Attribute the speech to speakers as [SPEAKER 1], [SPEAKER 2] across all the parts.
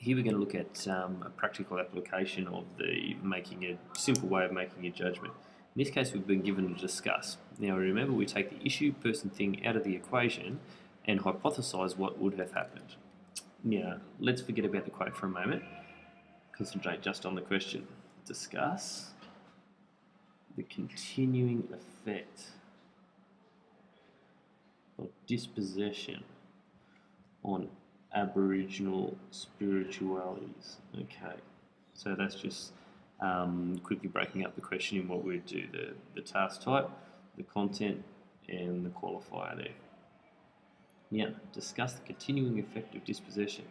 [SPEAKER 1] Here we're going to look at a practical application of making a simple way of making a judgment. In this case, we've been given to discuss. Now remember, we take the issue, person, thing out of the equation and hypothesise what would have happened. Now, let's forget about the quote for a moment. Concentrate just on the question. Discuss the continuing effect of dispossession on Aboriginal spiritualities. Okay, so that's just quickly breaking up the question in what we'd do, the task type, the content, and the qualifier there. Now, discuss the continuing effect of dispossession.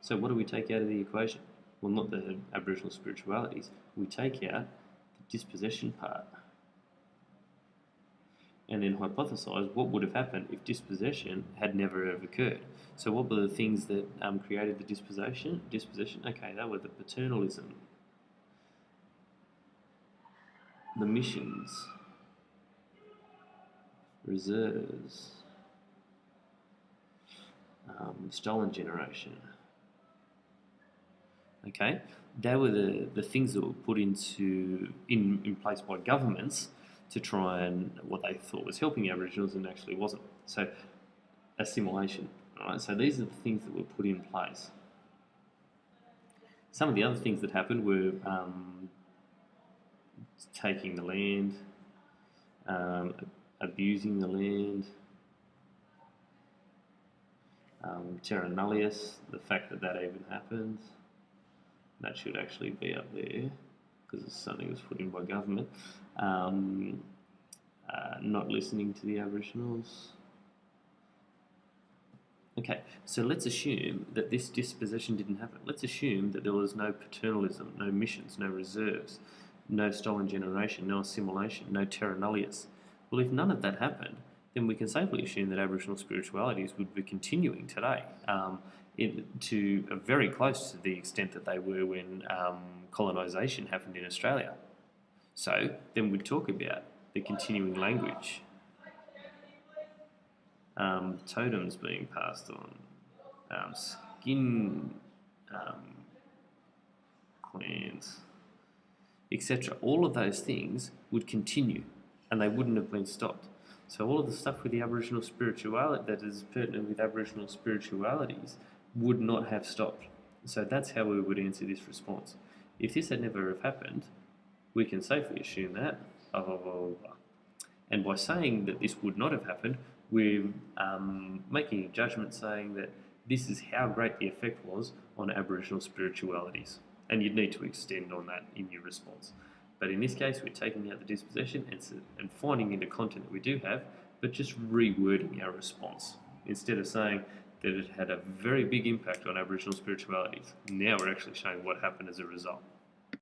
[SPEAKER 1] So what do we take out of the equation? Well, not the Aboriginal spiritualities. We take out the dispossession part and then hypothesise what would have happened if dispossession had never ever occurred. So what were the things that created the dispossession? Okay, that were the paternalism, the missions, reserves, stolen generation. Okay, they were the things that were put in place by governments to try and what they thought was helping Aboriginals and actually wasn't. So assimilation. Right? So these are the things that were put in place. Some of the other things that happened were taking the land, abusing the land, terra nullius, the fact that even happened. That should actually be up there because it's something that was put in by government. Not listening to the Aboriginals. Okay, so let's assume that this dispossession didn't happen. Let's assume that there was no paternalism, no missions, no reserves, no stolen generation, no assimilation, no terra nullius. Well, if none of that happened, then we can safely assume that Aboriginal spiritualities would be continuing today to very close to the extent that they were when colonisation happened in Australia. So then we'd talk about the continuing language, totems being passed on, skin clans, etc. All of those things would continue and they wouldn't have been stopped. So all of the stuff with the Aboriginal spirituality that is pertinent with Aboriginal spiritualities would not have stopped. So that's how we would answer this response. If this had never have happened, we can safely assume that, blah, blah, blah, blah. And by saying that this would not have happened, we're making a judgment saying that this is how great the effect was on Aboriginal spiritualities. And you'd need to extend on that in your response. But in this case, we're taking out the dispossession and finding in the content that we do have, but just rewording our response. Instead of saying that it had a very big impact on Aboriginal spiritualities, now we're actually showing what happened as a result.